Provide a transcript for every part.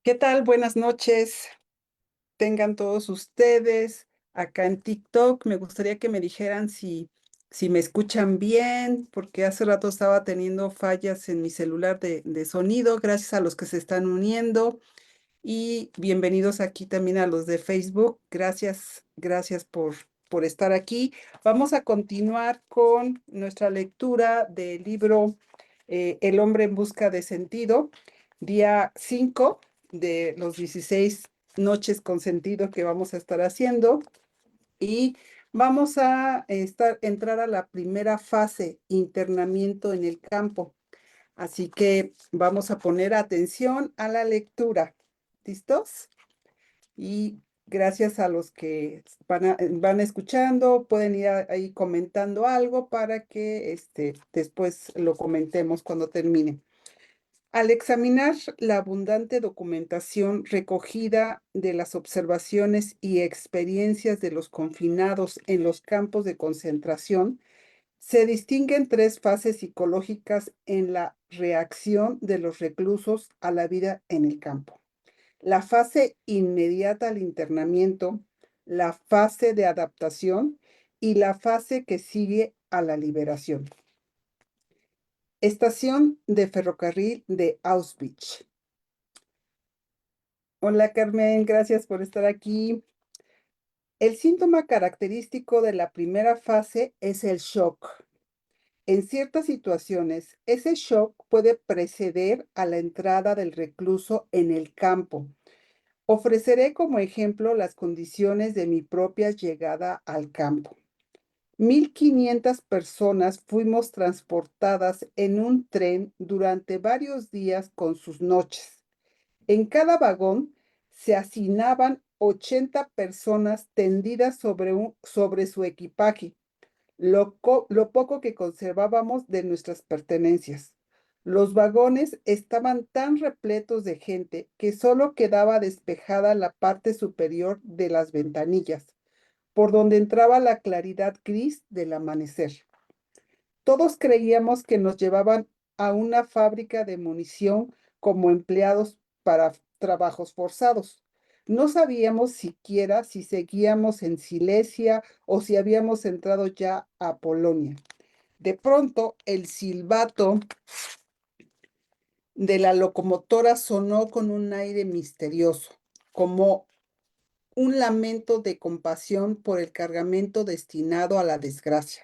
¿Qué tal? Buenas noches. Tengan todos ustedes acá en TikTok. Me gustaría que me dijeran si me escuchan bien, porque hace rato estaba teniendo fallas en mi celular de sonido. Gracias a los que se están uniendo y bienvenidos aquí también a los de Facebook. Gracias por estar aquí. Vamos a continuar con nuestra lectura del libro El hombre en busca de sentido, día 5 de los 16 noches con sentido que vamos a estar haciendo. Y vamos a entrar a la primera fase, internamiento en el campo. Así que vamos a poner atención a la lectura. ¿Listos? Y gracias a los que van escuchando, pueden ir ahí comentando algo para que después lo comentemos cuando termine. Al examinar la abundante documentación recogida de las observaciones y experiencias de los confinados en los campos de concentración, se distinguen tres fases psicológicas en la reacción de los reclusos a la vida en el campo: la fase inmediata al internamiento, la fase de adaptación y la fase que sigue a la liberación. Estación de ferrocarril de Auschwitz. Hola Carmen, gracias por estar aquí. El síntoma característico de la primera fase es el shock. En ciertas situaciones, ese shock puede preceder a la entrada del recluso en el campo. Ofreceré como ejemplo las condiciones de mi propia llegada al campo. 1,500 personas fuimos transportadas en un tren durante varios días con sus noches. En cada vagón se hacinaban 80 personas tendidas sobre su equipaje, lo poco que conservábamos de nuestras pertenencias. Los vagones estaban tan repletos de gente que solo quedaba despejada la parte superior de las ventanillas, por donde entraba la claridad gris del amanecer. Todos creíamos que nos llevaban a una fábrica de munición como empleados para trabajos forzados. No sabíamos siquiera si seguíamos en Silesia o si habíamos entrado ya a Polonia. De pronto, el silbato de la locomotora sonó con un aire misterioso, como un lamento de compasión por el cargamento destinado a la desgracia.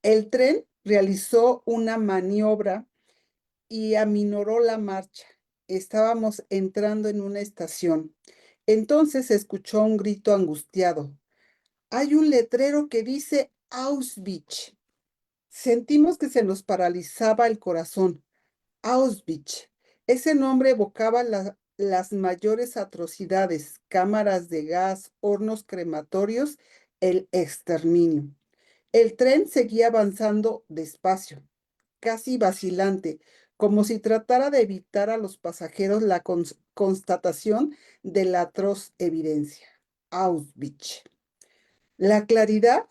El tren realizó una maniobra y aminoró la marcha. Estábamos entrando en una estación. Entonces se escuchó un grito angustiado. Hay un letrero que dice Auschwitz. Sentimos que se nos paralizaba el corazón. Auschwitz. Ese nombre evocaba las mayores atrocidades: cámaras de gas, hornos crematorios, el exterminio. El tren seguía avanzando despacio, casi vacilante, como si tratara de evitar a los pasajeros la constatación de la atroz evidencia. Auschwitz. La claridad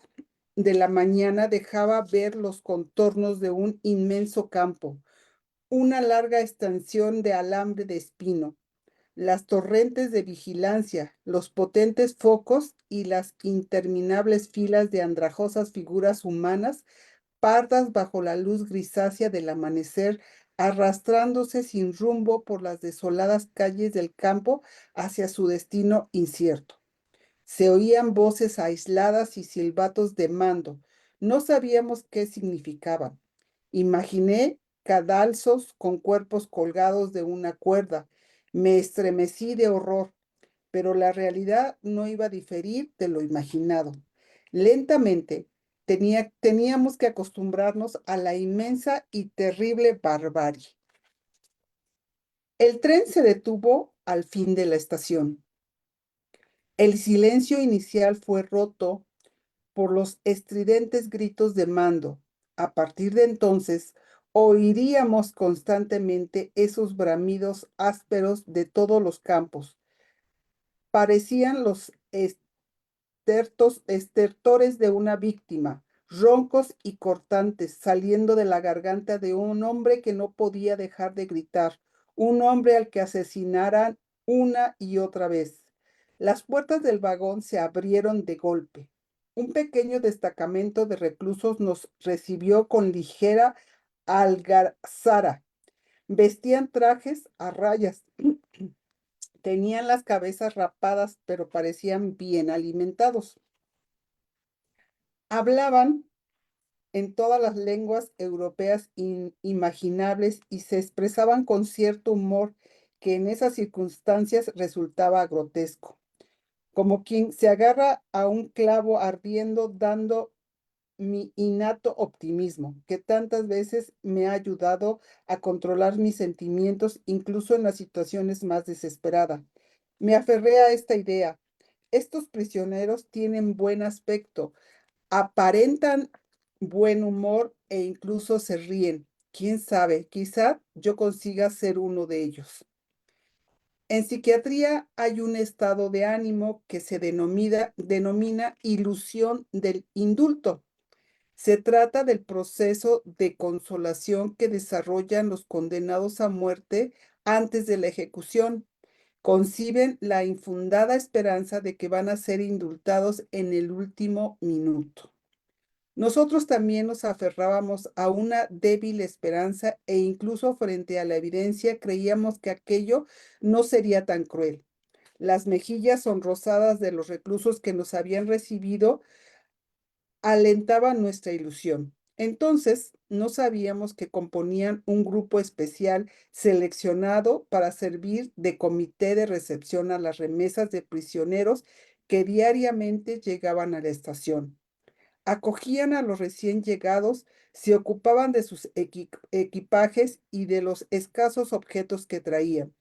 de la mañana dejaba ver los contornos de un inmenso campo, una larga extensión de alambre de espino, las torrentes de vigilancia, los potentes focos y las interminables filas de andrajosas figuras humanas pardas bajo la luz grisácea del amanecer, arrastrándose sin rumbo por las desoladas calles del campo hacia su destino incierto. Se oían voces aisladas y silbatos de mando. No sabíamos qué significaban. Imaginé cadalzos con cuerpos colgados de una cuerda. Me estremecí de horror, pero la realidad no iba a diferir de lo imaginado. Lentamente teníamos que acostumbrarnos a la inmensa y terrible barbarie. El tren se detuvo al fin de la estación. El silencio inicial fue roto por los estridentes gritos de mando. A partir de entonces, oiríamos constantemente esos bramidos ásperos de todos los campos. Parecían los estertores de una víctima, roncos y cortantes, saliendo de la garganta de un hombre que no podía dejar de gritar, un hombre al que asesinaran una y otra vez. Las puertas del vagón se abrieron de golpe. Un pequeño destacamento de reclusos nos recibió con ligera algazara. Vestían trajes a rayas. Tenían las cabezas rapadas, pero parecían bien alimentados. Hablaban en todas las lenguas europeas imaginables y se expresaban con cierto humor que en esas circunstancias resultaba grotesco, como quien se agarra a un clavo ardiendo dando mi innato optimismo, que tantas veces me ha ayudado a controlar mis sentimientos, incluso en las situaciones más desesperadas. Me aferré a esta idea. Estos prisioneros tienen buen aspecto, aparentan buen humor e incluso se ríen. ¿Quién sabe? Quizá yo consiga ser uno de ellos. En psiquiatría hay un estado de ánimo que se denomina ilusión del indulto. Se trata del proceso de consolación que desarrollan los condenados a muerte antes de la ejecución. Conciben la infundada esperanza de que van a ser indultados en el último minuto. Nosotros también nos aferrábamos a una débil esperanza e incluso frente a la evidencia creíamos que aquello no sería tan cruel. Las mejillas sonrosadas de los reclusos que nos habían recibido alentaban nuestra ilusión. Entonces, no sabíamos que componían un grupo especial seleccionado para servir de comité de recepción a las remesas de prisioneros que diariamente llegaban a la estación. Acogían a los recién llegados, se ocupaban de sus equipajes y de los escasos objetos que traían,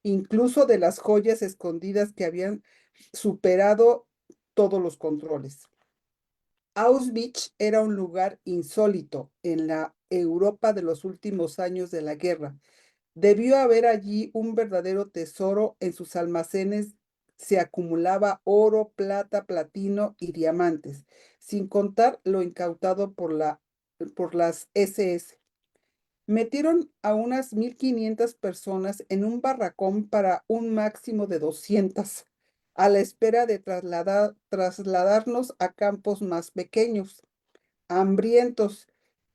incluso de las joyas escondidas que habían superado todos los controles. Auschwitz era un lugar insólito en la Europa de los últimos años de la guerra. Debió haber allí un verdadero tesoro. En sus almacenes se acumulaba oro, plata, platino y diamantes, sin contar lo incautado por las SS. Metieron a unas 1,500 personas en un barracón para un máximo de 200, a la espera de trasladarnos a campos más pequeños. Hambrientos,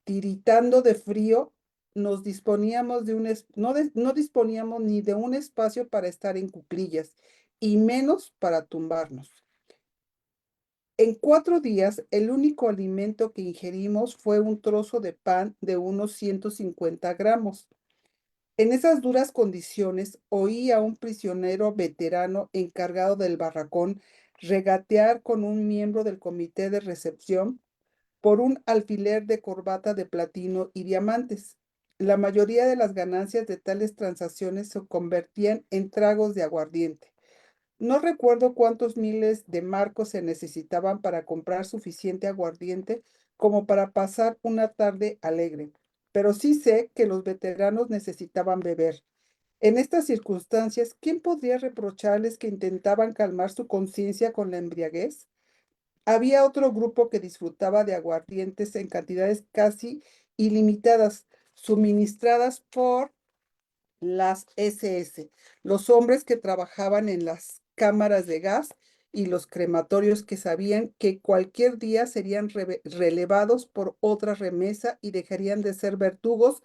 tiritando de frío, nos disponíamos de no disponíamos ni de un espacio para estar en cuclillas, y menos para tumbarnos. En 4 días, el único alimento que ingerimos fue un trozo de pan de unos 150 gramos. En esas duras condiciones, oí a un prisionero veterano encargado del barracón regatear con un miembro del comité de recepción por un alfiler de corbata de platino y diamantes. La mayoría de las ganancias de tales transacciones se convertían en tragos de aguardiente. No recuerdo cuántos miles de marcos se necesitaban para comprar suficiente aguardiente como para pasar una tarde alegre, pero sí sé que los veteranos necesitaban beber. En estas circunstancias, ¿quién podría reprocharles que intentaban calmar su conciencia con la embriaguez? Había otro grupo que disfrutaba de aguardientes en cantidades casi ilimitadas, suministradas por las SS, los hombres que trabajaban en las cámaras de gas y los crematorios que sabían que cualquier día serían relevados por otra remesa y dejarían de ser verdugos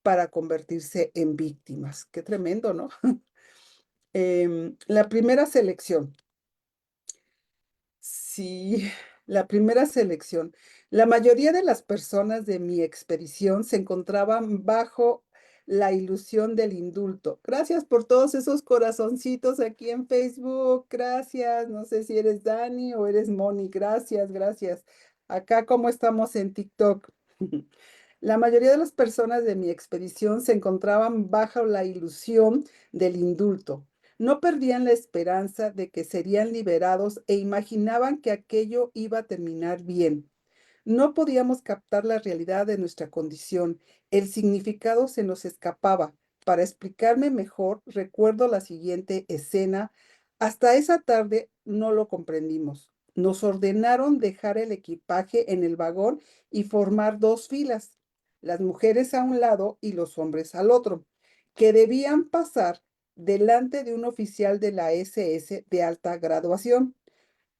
para convertirse en víctimas. Qué tremendo, ¿no? La primera selección. Sí, la primera selección. La mayoría de las personas de mi expedición se encontraban bajo la ilusión del indulto. Gracias por todos esos corazoncitos aquí en Facebook. Gracias. No sé si eres Dani o eres Moni. Gracias, gracias. Acá como estamos en TikTok. La mayoría de las personas de mi expedición se encontraban bajo la ilusión del indulto. No perdían la esperanza de que serían liberados e imaginaban que aquello iba a terminar bien. No podíamos captar la realidad de nuestra condición. El significado se nos escapaba. Para explicarme mejor, recuerdo la siguiente escena. Hasta esa tarde no lo comprendimos. Nos ordenaron dejar el equipaje en el vagón y formar dos filas, las mujeres a un lado y los hombres al otro, que debían pasar delante de un oficial de la SS de alta graduación.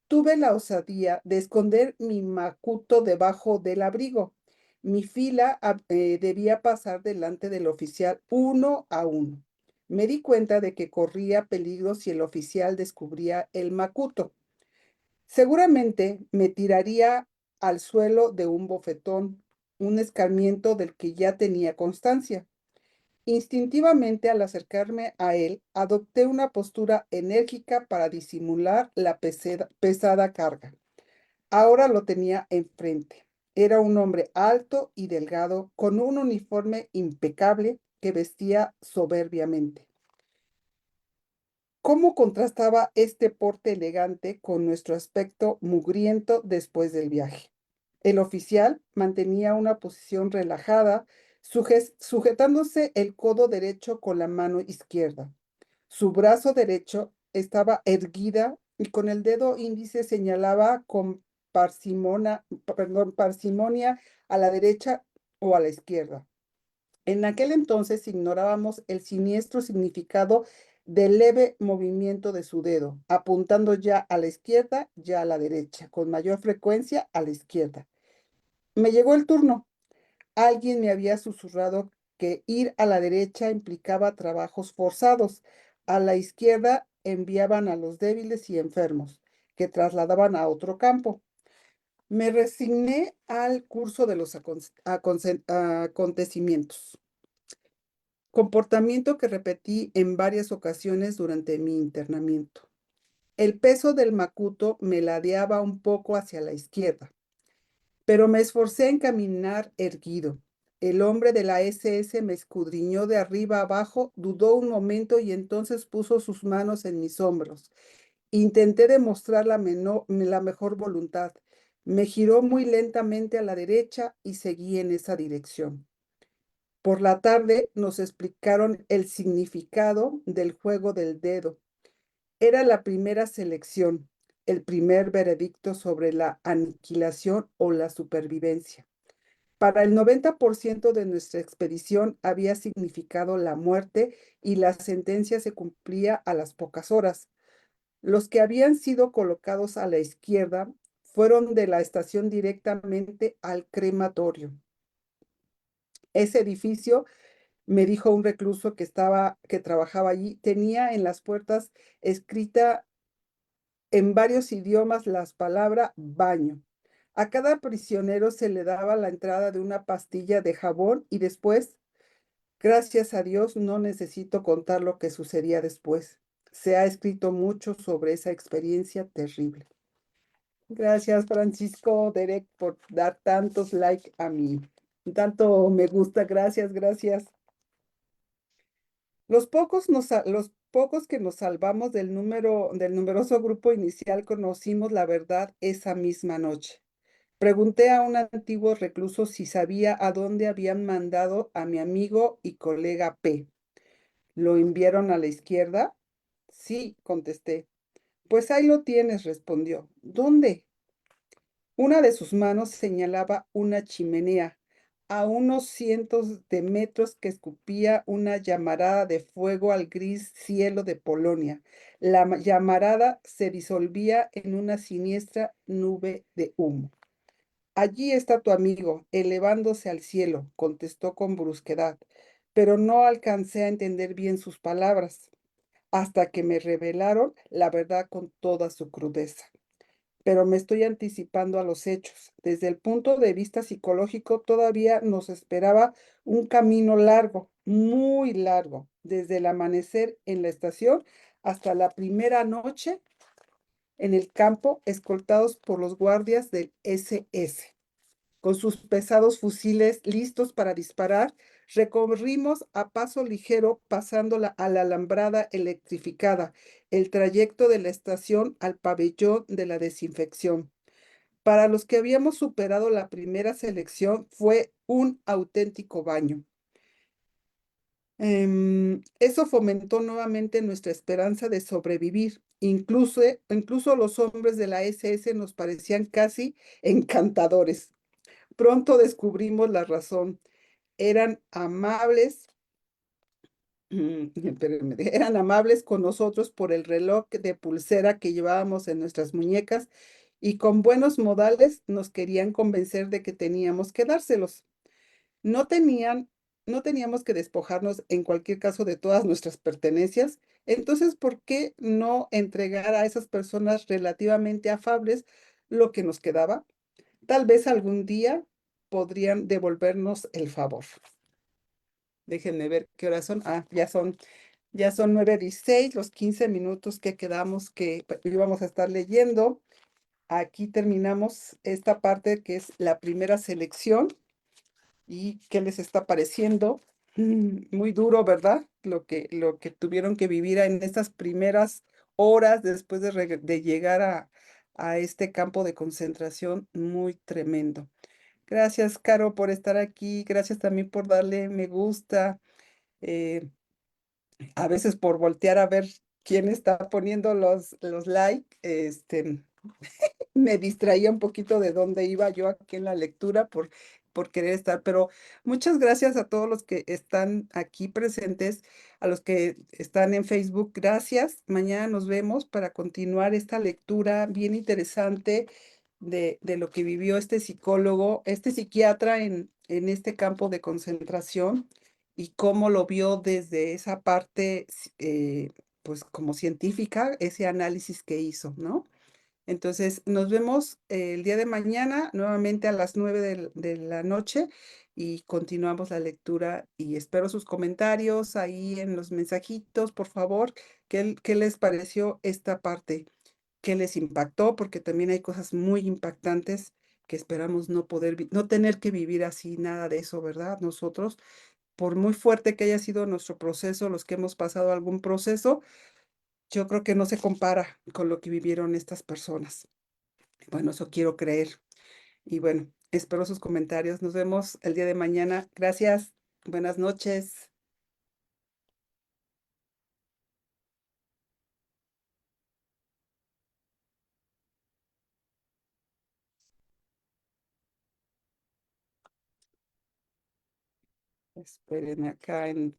Tuve la osadía de esconder mi macuto debajo del abrigo. Mi fila debía pasar delante del oficial uno a uno. Me di cuenta de que corría peligro si el oficial descubría el macuto. Seguramente me tiraría al suelo de un bofetón, un escarmiento del que ya tenía constancia. Instintivamente, al acercarme a él, adopté una postura enérgica para disimular la pesada carga. Ahora lo tenía enfrente. Era un hombre alto y delgado, con un uniforme impecable que vestía soberbiamente. ¿Cómo contrastaba este porte elegante con nuestro aspecto mugriento después del viaje? El oficial mantenía una posición relajada, sujetándose el codo derecho con la mano izquierda. Su brazo derecho estaba erguida y con el dedo índice señalaba con parsimonia a la derecha o a la izquierda. En aquel entonces ignorábamos el siniestro significado del leve movimiento de su dedo, apuntando ya a la izquierda, ya a la derecha, con mayor frecuencia a la izquierda. Me llegó el turno. Alguien me había susurrado que ir a la derecha implicaba trabajos forzados. A la izquierda enviaban a los débiles y enfermos, que trasladaban a otro campo. Me resigné al curso de los acontecimientos, comportamiento que repetí en varias ocasiones durante mi internamiento. El peso del macuto me ladeaba un poco hacia la izquierda, pero me esforcé en caminar erguido. El hombre de la SS me escudriñó de arriba abajo, dudó un momento y entonces puso sus manos en mis hombros. Intenté demostrar la mejor voluntad. Me giró muy lentamente a la derecha y seguí en esa dirección. Por la tarde nos explicaron el significado del juego del dedo. Era la primera selección, el primer veredicto sobre la aniquilación o la supervivencia. Para el 90% de nuestra expedición había significado la muerte y la sentencia se cumplía a las pocas horas. Los que habían sido colocados a la izquierda fueron de la estación directamente al crematorio. Ese edificio, me dijo un recluso que trabajaba allí, tenía en las puertas escrita en varios idiomas las palabras baño. A cada prisionero se le daba la entrada de una pastilla de jabón y después, gracias a Dios, no necesito contar lo que sucedía después. Se ha escrito mucho sobre esa experiencia terrible. Gracias, Francisco Derek, por dar tantos like a mí. Tanto me gusta. Gracias, gracias. Los pocos que nos salvamos del numeroso grupo inicial conocimos la verdad esa misma noche. Pregunté a un antiguo recluso si sabía a dónde habían mandado a mi amigo y colega P. ¿Lo enviaron a la izquierda? Sí, contesté. Pues ahí lo tienes, respondió. ¿Dónde? Una de sus manos señalaba una chimenea a unos cientos de metros que escupía una llamarada de fuego al gris cielo de Polonia. La llamarada se disolvía en una siniestra nube de humo. Allí está tu amigo, elevándose al cielo, contestó con brusquedad, pero no alcancé a entender bien sus palabras, hasta que me revelaron la verdad con toda su crudeza. Pero me estoy anticipando a los hechos. Desde el punto de vista psicológico, todavía nos esperaba un camino largo, muy largo, desde el amanecer en la estación hasta la primera noche en el campo, escoltados por los guardias del SS. Con sus pesados fusiles listos para disparar, recorrimos a paso ligero pasando a la alambrada electrificada, el trayecto de la estación al pabellón de la desinfección. Para los que habíamos superado la primera selección fue un auténtico baño. Eso fomentó nuevamente nuestra esperanza de sobrevivir. Incluso los hombres de la SS nos parecían casi encantadores. Pronto descubrimos la razón. Eran amables Espérenme, eran amables con nosotros por el reloj de pulsera que llevábamos en nuestras muñecas y con buenos modales nos querían convencer de que teníamos que dárselos. No tenían, no teníamos que despojarnos en cualquier caso de todas nuestras pertenencias. Entonces, ¿por qué no entregar a esas personas relativamente afables lo que nos quedaba? Tal vez algún día podrían devolvernos el favor. Déjenme ver qué horas son. Ya son 9:16, los 15 minutos que quedamos que íbamos a estar leyendo. Aquí terminamos esta parte que es la primera selección. ¿Y qué les está pareciendo? Muy duro, ¿verdad? Lo que tuvieron que vivir en estas primeras horas después de llegar a este campo de concentración muy tremendo. Gracias, Caro, por estar aquí. Gracias también por darle me gusta. eh, a veces por voltear a ver quién está poniendo los like. Me distraía un poquito de dónde iba yo aquí en la lectura por querer estar, pero muchas gracias a todos los que están aquí presentes, a los que están en Facebook, gracias. Mañana nos vemos para continuar esta lectura bien interesante de lo que vivió este psicólogo, este psiquiatra en este campo de concentración y cómo lo vio desde esa parte, pues como científica, ese análisis que hizo, ¿no? Entonces, nos vemos el día de mañana, nuevamente a las 9 de la noche, y continuamos la lectura y espero sus comentarios ahí en los mensajitos, por favor. ¿Qué les pareció esta parte? ¿Qué les impactó? Porque también hay cosas muy impactantes que esperamos no tener que vivir así, nada de eso, ¿verdad? Nosotros, por muy fuerte que haya sido nuestro proceso, los que hemos pasado algún proceso, yo creo que no se compara con lo que vivieron estas personas. Bueno, eso quiero creer. Y bueno, espero sus comentarios. Nos vemos el día de mañana. Gracias. Buenas noches. Esperen acá en